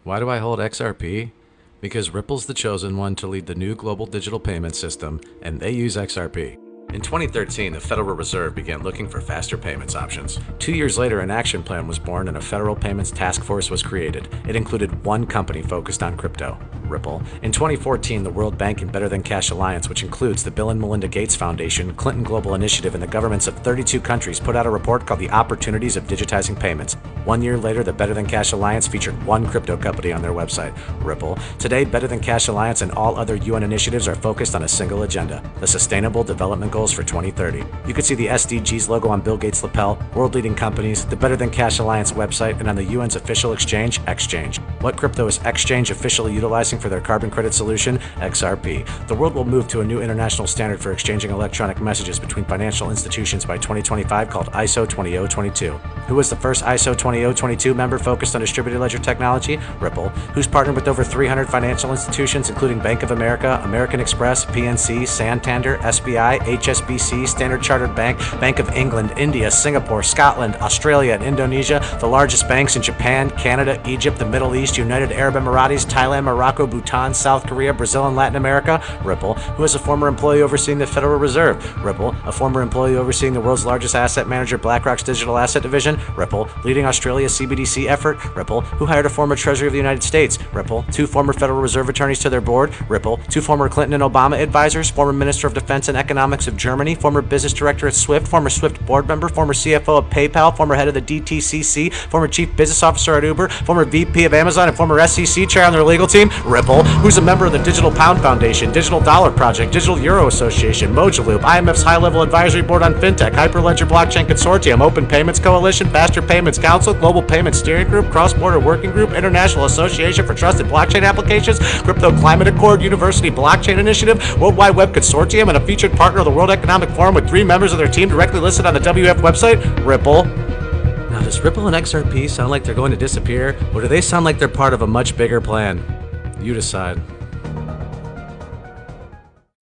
Why do I hold XRP? Because Ripple's the chosen one to lead the new global digital payment system, and they use XRP. In 2013, the Federal Reserve began looking for faster payments options. 2 years later, an action plan was born and a federal payments task force was created. It included one company focused on crypto, Ripple. In 2014, the World Bank and Better Than Cash Alliance, which includes the Bill and Melinda Gates Foundation, Clinton Global Initiative, and the governments of 32 countries, put out a report called The Opportunities of Digitizing Payments. 1 year later, the Better Than Cash Alliance featured one crypto company on their website, Ripple. Today, Better Than Cash Alliance and all other UN initiatives are focused on a single agenda, the Sustainable Development Goals for 2030. You can see the SDGs logo on Bill Gates' lapel, world-leading companies, the Better Than Cash Alliance website, and on the UN's official exchange, Exchange. What crypto is Exchange officially utilizing for their carbon credit solution? XRP. The world will move to a new international standard for exchanging electronic messages between financial institutions by 2025 called ISO 20022. Who was the first ISO 20022 member focused on distributed ledger technology? Ripple. Who's partnered with over 300 financial institutions including Bank of America, American Express, PNC, Santander, SBI, HSBC, Standard Chartered Bank, Bank of England, India, Singapore, Scotland, Australia, and Indonesia, the largest banks in Japan, Canada, Egypt, the Middle East, United Arab Emirates, Thailand, Morocco, Bhutan, South Korea, Brazil, and Latin America? Ripple. Who is a former employee overseeing the Federal Reserve? Ripple. A former employee overseeing the world's largest asset manager, BlackRock's digital asset division? Ripple. Leading Australia's CBDC effort? Ripple. Who hired a former Treasury of the United States? Ripple. 2 former Federal Reserve attorneys to their board? Ripple. 2 former Clinton and Obama advisors? Former Minister of Defense and Economics of Germany? Former business director at Swift? Former Swift board member? Former CFO of PayPal? Former head of the DTCC? Former chief business officer at Uber? Former VP of Amazon and former SEC chair on their legal team? Ripple. Who's a member of the Digital Pound Foundation, Digital Dollar Project, Digital Euro Association, Mojaloop, IMF's high-level advisory board on fintech, Hyperledger Blockchain Consortium, Open Payments Coalition, Faster Payments Council, Global Payments Steering Group, Cross-Border Working Group, International Association for Trusted Blockchain Applications, Crypto Climate Accord, University Blockchain Initiative, World Wide Web Consortium, and a featured partner of the World Economic Forum with 3 members of their team directly listed on the WF website? Ripple. Now, does Ripple and XRP sound like they're going to disappear, or do they sound like they're part of a much bigger plan? You decide.